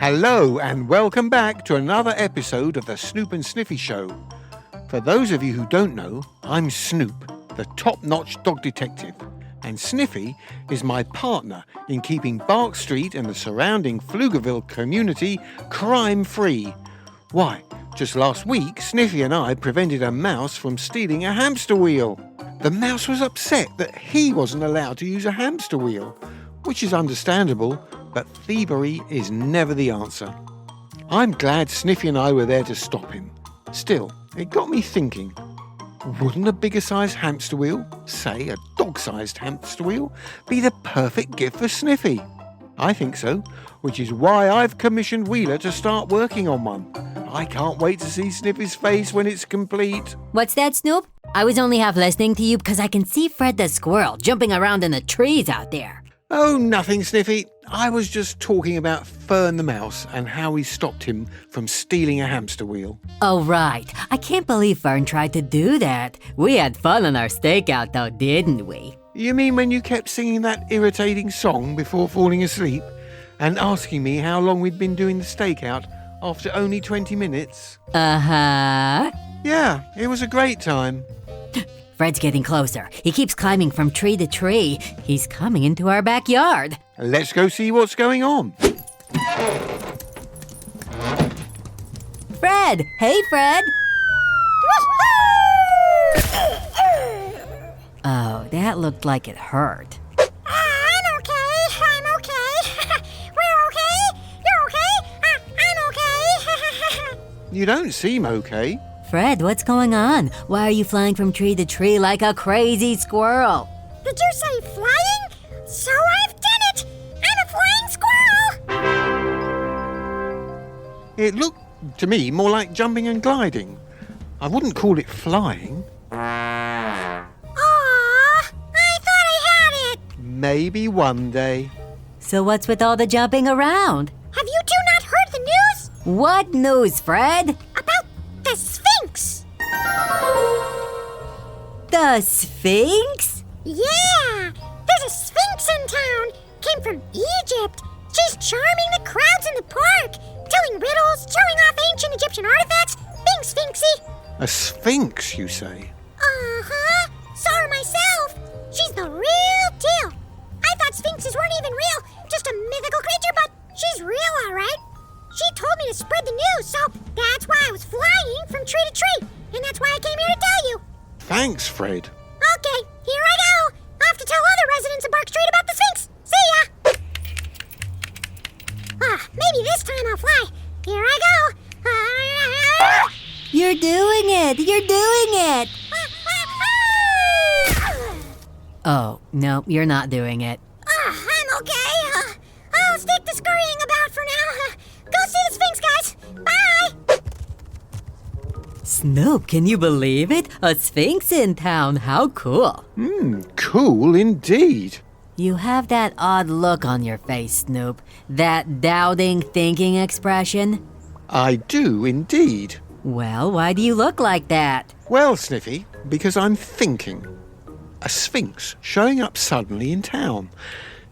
Hello and welcome back to another episode of the Snoop and Sniffy Show. For those of you who don't know, I'm Snoop, the top-notch dog detective, and Sniffy is my partner in keeping Bark Street and the surrounding Pflugerville community crime-free. Why, just last week, Sniffy and I prevented a mouse from stealing a hamster wheel. The mouse was upset that he wasn't allowed to use a hamster wheel, which is understandable, but thievery is never the answer. I'm glad Sniffy and I were there to stop him. Still, it got me thinking, wouldn't a bigger-sized hamster wheel, say a dog-sized hamster wheel, be the perfect gift for Sniffy? I think so, which is why I've commissioned Wheeler to start working on one. I can't wait to see Sniffy's face when it's complete. What's that, Snoop? I was only half listening to you because I can see Fred the squirrel jumping around in the trees out there. Oh, nothing, Sniffy. I was just talking about Fern the mouse and how we stopped him from stealing a hamster wheel. Oh, right. I can't believe Fern tried to do that. We had fun on our stakeout, though, didn't we? You mean when you kept singing that irritating song before falling asleep and asking me how long we'd been doing the stakeout after only 20 minutes? Uh-huh. Yeah, it was a great time. Fred's getting closer. He keeps climbing from tree to tree. He's coming into our backyard. Let's go see what's going on. Fred! Hey, Fred! Oh, that looked like it hurt. I'm okay. We're okay. You're okay. I'm okay. You don't seem okay. Fred, what's going on? Why are you flying from tree to tree like a crazy squirrel? Did you say flying? So I've done it. I'm a flying squirrel. It looked to me more like jumping and gliding. I wouldn't call it flying. Aw, I thought I had it. Maybe one day. So what's with all the jumping around? Have you two not heard the news? What news, Fred? About the Sphinx. The Sphinx? Yeah, there's a Sphinx in town. Came from Egypt. She's charming the crowds in the park, telling riddles, showing off ancient Egyptian artifacts, being sphinxy. A sphinx, you say? Uh-huh. Saw her myself. She's the real deal. I thought sphinxes weren't even real, just a mythical creature, but she's real, all right. She told me to spread the news, so that's why I was flying from tree to tree, and that's why I came here to tell you. Thanks, Fred. Okay, here I go. Off to tell other residents of Bark Street about the Sphinx. See ya. Maybe this time I'll fly. Here I go. You're doing it! You're doing it! Oh, no, you're not doing it. I'm okay. I'll stick to scurrying about for now. Go see the Sphinx, guys. Bye. Snoop, can you believe it? A Sphinx in town. How cool. Cool indeed. You have that odd look on your face, Snoop. That doubting, thinking expression. I do indeed. Well, why do you look like that? Well, Sniffy, because I'm thinking. A sphinx showing up suddenly in town.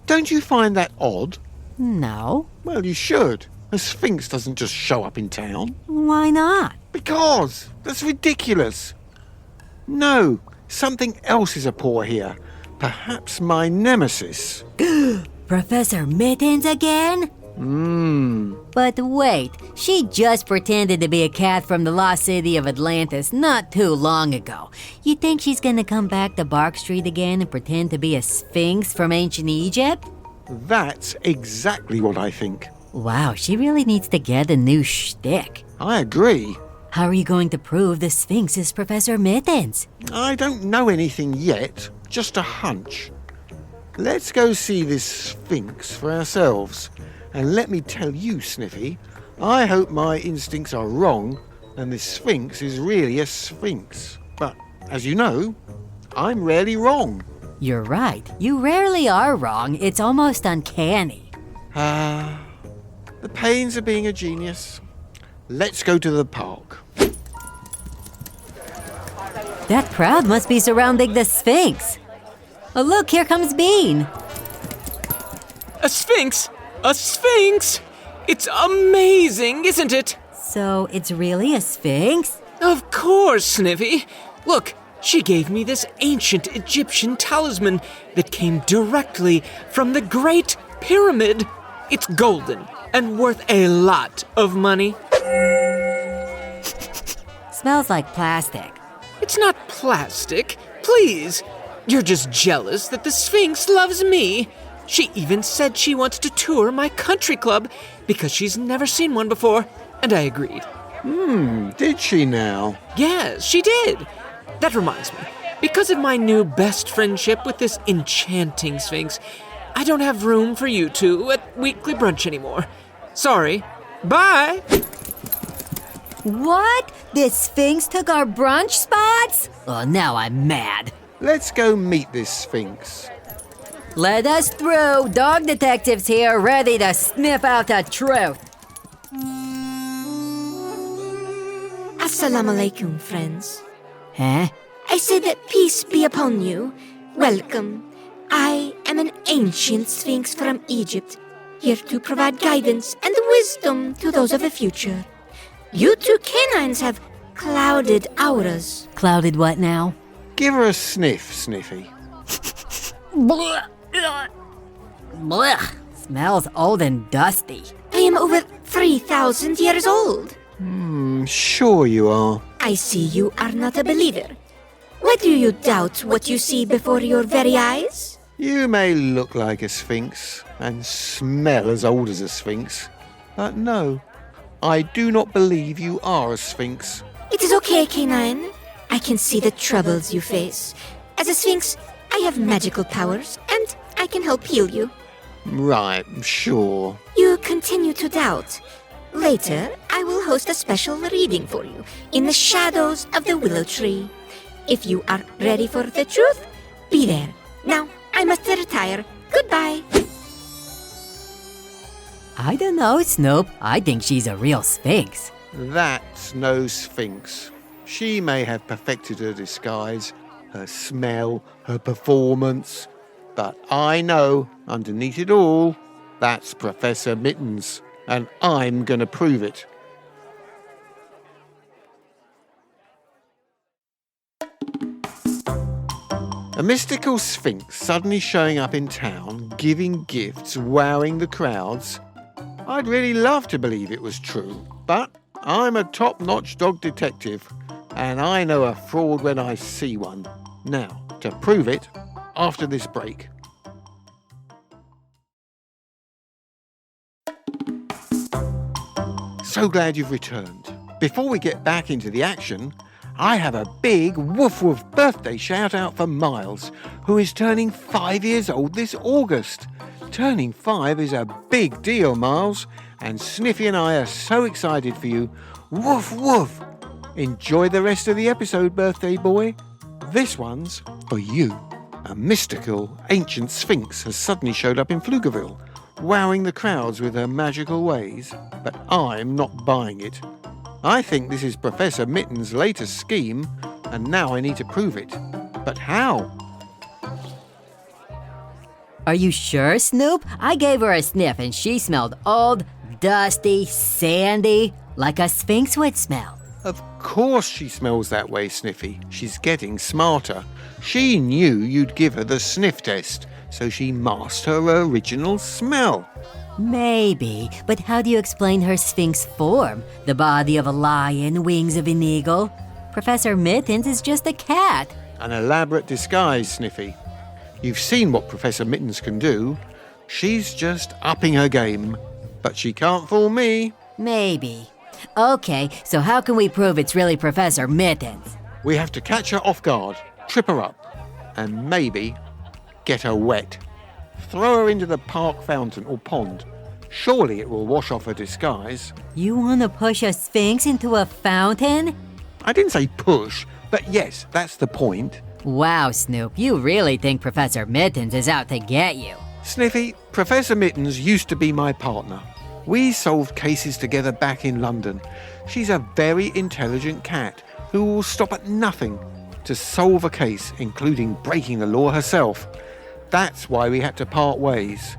Don't you find that odd? No. Well, you should. A sphinx doesn't just show up in town. Why not? Because that's ridiculous. No, something else is apaw here. Perhaps my nemesis. Professor Mittens again? But wait, she just pretended to be a cat from the lost city of Atlantis not too long ago. You think she's gonna come back to Bark Street again and pretend to be a sphinx from ancient Egypt? That's exactly what I think. Wow, she really needs to get a new shtick. I agree. How are you going to prove the Sphinx is Professor Mittens? I don't know anything yet, just a hunch. Let's go see this sphinx for ourselves. And let me tell you, Sniffy, I hope my instincts are wrong and this sphinx is really a sphinx. But, as you know, I'm rarely wrong. You're right. You rarely are wrong. It's almost uncanny. The pains of being a genius. Let's go to the park. That crowd must be surrounding the Sphinx. Oh, look, here comes Bean. A sphinx? A sphinx? It's amazing, isn't it? So it's really a sphinx? Of course, Sniffy. Look, she gave me this ancient Egyptian talisman that came directly from the Great Pyramid. It's golden and worth a lot of money. Smells like plastic. It's not plastic. Please. You're just jealous that the Sphinx loves me. She even said she wants to tour my country club because she's never seen one before, and I agreed. Did she now? Yes, she did. That reminds me, because of my new best friendship with this enchanting Sphinx, I don't have room for you two at weekly brunch anymore. Sorry. Bye! What? This sphinx took our brunch spots? Oh, now I'm mad. Let's go meet this Sphinx. Let us through. Dog detectives here, ready to sniff out the truth. Assalamu alaikum, friends. Huh? I said that peace be upon you. Welcome. I am an ancient Sphinx from Egypt, here to provide guidance and wisdom to those of the future. You two canines have clouded auras. Clouded what now? Give her a sniff, Sniffy. Blech. Smells old and dusty. I am over 3,000 years old. Sure you are. I see you are not a believer. Why do you doubt what you see before your very eyes? You may look like a Sphinx and smell as old as a Sphinx, but no, I do not believe you are a Sphinx. It is okay, canine. I can see the troubles you face. As a Sphinx, I have magical powers, and I can help heal you. Right, sure. You continue to doubt. Later, I will host a special reading for you in the shadows of the willow tree. If you are ready for the truth, be there. Now, I must retire. Goodbye. I don't know, Snoop. I think she's a real sphinx. That's no Sphinx. She may have perfected her disguise, her smell, her performance, but I know, underneath it all, that's Professor Mittens, and I'm gonna prove it. A mystical Sphinx suddenly showing up in town, giving gifts, wowing the crowds. I'd really love to believe it was true, but I'm a top-notch dog detective, and I know a fraud when I see one. Now, to prove it, after this break. So glad you've returned. Before we get back into the action, I have a big woof woof birthday shout out for Miles, who is turning 5 years old this August. Turning 5 is a big deal, Miles, and Sniffy and I are so excited for you. Woof woof! Enjoy the rest of the episode, birthday boy. This one's for you. A mystical, ancient Sphinx has suddenly showed up in Pflugerville, wowing the crowds with her magical ways, but I'm not buying it. I think this is Professor Mitten's latest scheme, and now I need to prove it. But how? Are you sure, Snoop? I gave her a sniff and she smelled old, dusty, sandy, like a sphinx would smell. Of course she smells that way, Sniffy. She's getting smarter. She knew you'd give her the sniff test, so she masked her original smell. Maybe, but how do you explain her sphinx form? The body of a lion, wings of an eagle. Professor Mittens is just a cat. An elaborate disguise, Sniffy. You've seen what Professor Mittens can do. She's just upping her game, but she can't fool me. Maybe. Okay, so how can we prove it's really Professor Mittens? We have to catch her off guard, trip her up, and maybe get her wet. Throw her into the park fountain or pond. Surely it will wash off her disguise. You want to push a sphinx into a fountain? I didn't say push, but yes, that's the point. Wow, Snoop, you really think Professor Mittens is out to get you. Sniffy, Professor Mittens used to be my partner. We solved cases together back in London. She's a very intelligent cat who will stop at nothing to solve a case, including breaking the law herself. That's why we had to part ways.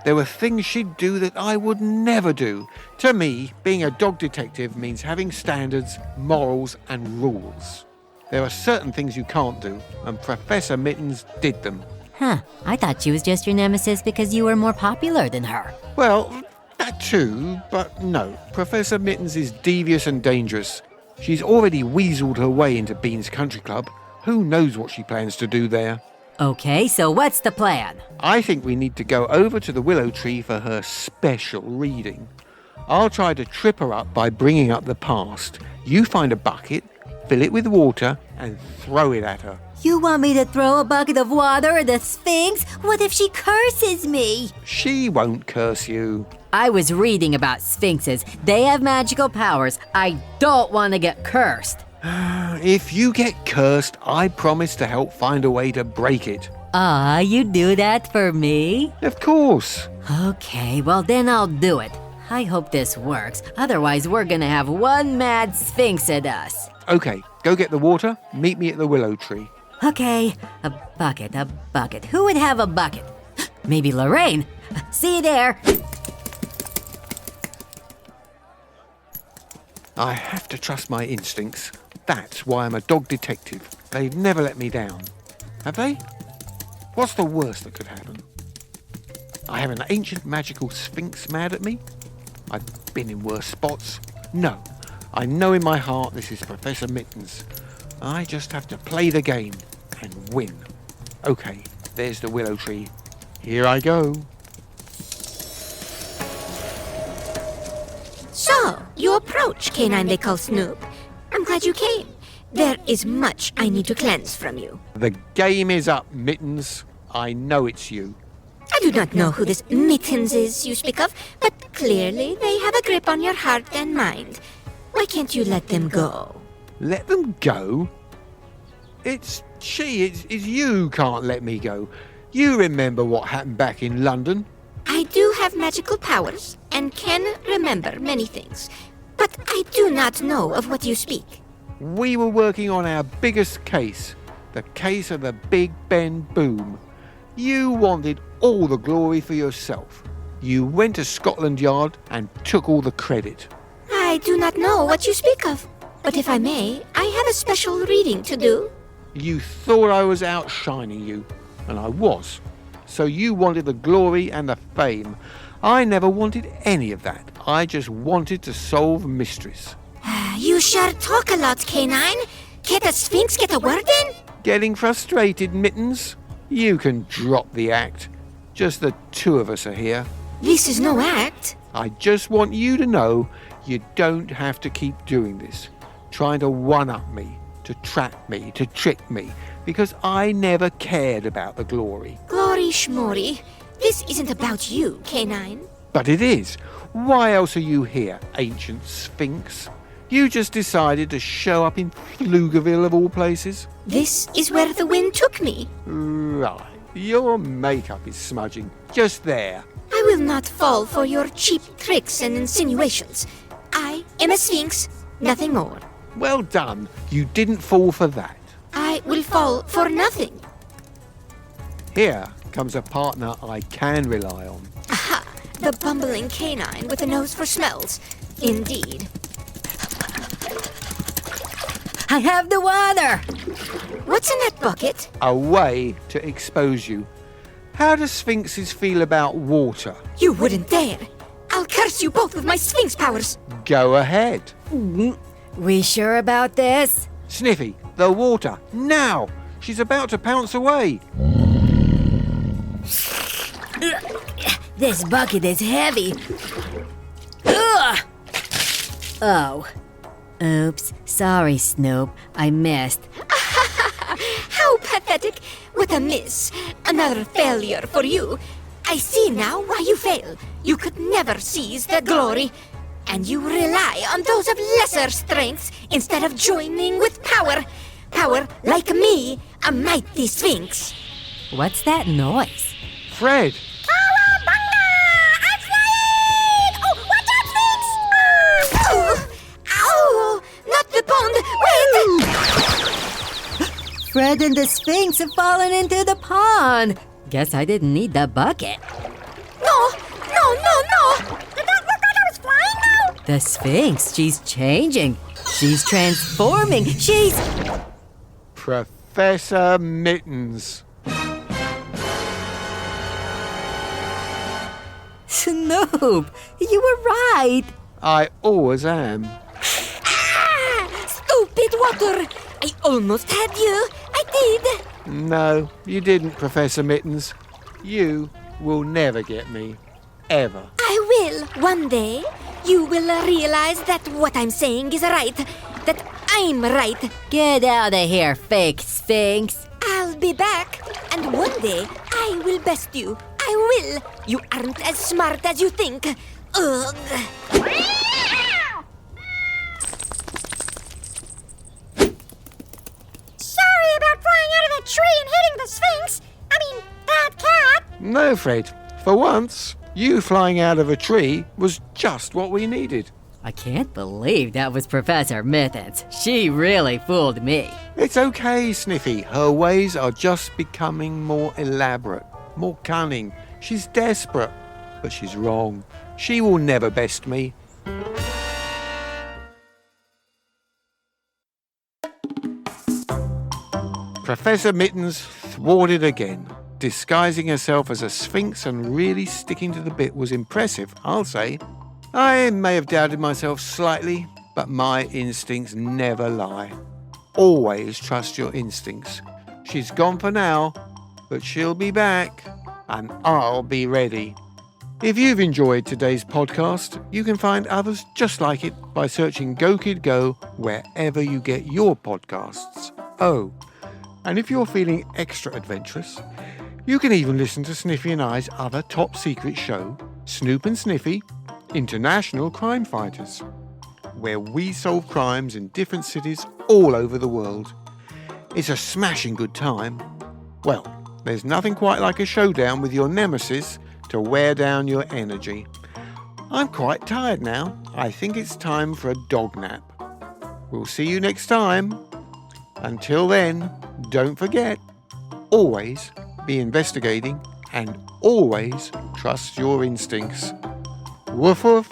There were things she'd do that I would never do. To me, being a dog detective means having standards, morals, and rules. There are certain things you can't do, and Professor Mittens did them. Huh, I thought she was just your nemesis because you were more popular than her. Well, that too, but no. Professor Mittens is devious and dangerous. She's already weaseled her way into Bean's Country Club. Who knows what she plans to do there? Okay, so what's the plan? I think we need to go over to the willow tree for her special reading. I'll try to trip her up by bringing up the past. You find a bucket, fill it with water, and throw it at her. You want me to throw a bucket of water at the Sphinx? What if she curses me? She won't curse you. I was reading about Sphinxes. They have magical powers. I don't want to get cursed. If you get cursed, I promise to help find a way to break it. Ah, you do that for me? Of course. Okay, well then I'll do it. I hope this works. Otherwise, we're gonna have one mad Sphinx at us. Okay, go get the water. Meet me at the willow tree. Okay, a bucket. Who would have a bucket? Maybe Lorraine. See you there. I have to trust my instincts. That's why I'm a dog detective. They've never let me down. Have they? What's the worst that could happen? I have an ancient magical Sphinx mad at me? I've been in worse spots. No, I know in my heart this is Professor Mittens. I just have to play the game and win. Okay, there's the willow tree. Here I go. So, you approach Canine they call Snoop. I'm glad you came. There is much I need to cleanse from you. The game is up, Mittens. I know it's you. I do not know who this Mittens is you speak of, but clearly they have a grip on your heart and mind. Why can't you let them go? Let them go? It's you can't let me go. You remember what happened back in London? I do have magical powers and can remember many things, but I do not know of what you speak. We were working on our biggest case, the case of the Big Ben boom. You wanted all the glory for yourself. You went to Scotland Yard and took all the credit. I do not know what you speak of, but if I may, I have a special reading to do. You thought I was outshining you, and I was. So you wanted the glory and the fame. I never wanted any of that. I just wanted to solve mysteries. You sure talk a lot, Canine. Can't the Sphinx get a word in? Getting frustrated, Mittens? You can drop the act. Just the two of us are here. This is no act. I just want you to know you don't have to keep doing this. Trying to one-up me, to trap me, to trick me, because I never cared about the glory. Glory schmory. This isn't about you, Canine. But it is. Why else are you here, ancient Sphinx? You just decided to show up in Pflugerville of all places? This is where the wind took me. Right. Your makeup is smudging. Just there. I will not fall for your cheap tricks and insinuations. I am a Sphinx, nothing more. Well done. You didn't fall for that. I will fall for nothing. Here comes a partner I can rely on. Aha! The bumbling canine with a nose for smells. Indeed. I have the water! What's in that bucket? A way to expose you. How do Sphinxes feel about water? You wouldn't dare. I'll curse you both with my Sphinx powers. Go ahead. We sure about this? Sniffy, the water, now! She's about to pounce away. This bucket is heavy. Ugh! Oh. Oops. Sorry, Snoop. I missed. How pathetic. What a miss. Another failure for you. I see now why you fail. You could never seize the glory. And you rely on those of lesser strengths instead of joining with power. Power like me, a mighty Sphinx. What's that noise? Fred! I'm flying! Oh, watch out, Sphinx! Oh, ow! Not the pond! Wait! Fred and the Sphinx have fallen into the pond. Guess I didn't need the bucket. No! The Sphinx, she's changing. She's transforming. She's... Professor Mittens. Snoop, you were right. I always am. Stupid water! I almost had you. I did. No, you didn't, Professor Mittens. You will never get me. Ever. I will, one day. You will realize that what I'm saying is right. That I'm right. Get out of here, fake Sphinx. I'll be back. And one day, I will best you. I will. You aren't as smart as you think. Ugh. Sorry about flying out of that tree and hitting the Sphinx. I mean, that cat. No, Fred. For once, you flying out of a tree was just what we needed. I can't believe that was Professor Mittens. She really fooled me. It's okay, Sniffy. Her ways are just becoming more elaborate, more cunning. She's desperate, but she's wrong. She will never best me. Professor Mittens thwarted again. Disguising herself as a Sphinx and really sticking to the bit was impressive, I'll say. I may have doubted myself slightly, but my instincts never lie. Always trust your instincts. She's gone for now, but she'll be back, and I'll be ready. If you've enjoyed today's podcast, you can find others just like it by searching Go Kid Go wherever you get your podcasts. Oh, and if you're feeling extra adventurous, you can even listen to Sniffy and I's other top secret show, Snoop and Sniffy, International Crime Fighters, where we solve crimes in different cities all over the world. It's a smashing good time. Well, there's nothing quite like a showdown with your nemesis to wear down your energy. I'm quite tired now. I think it's time for a dog nap. We'll see you next time. Until then, don't forget, always be investigating and always trust your instincts. Woof woof.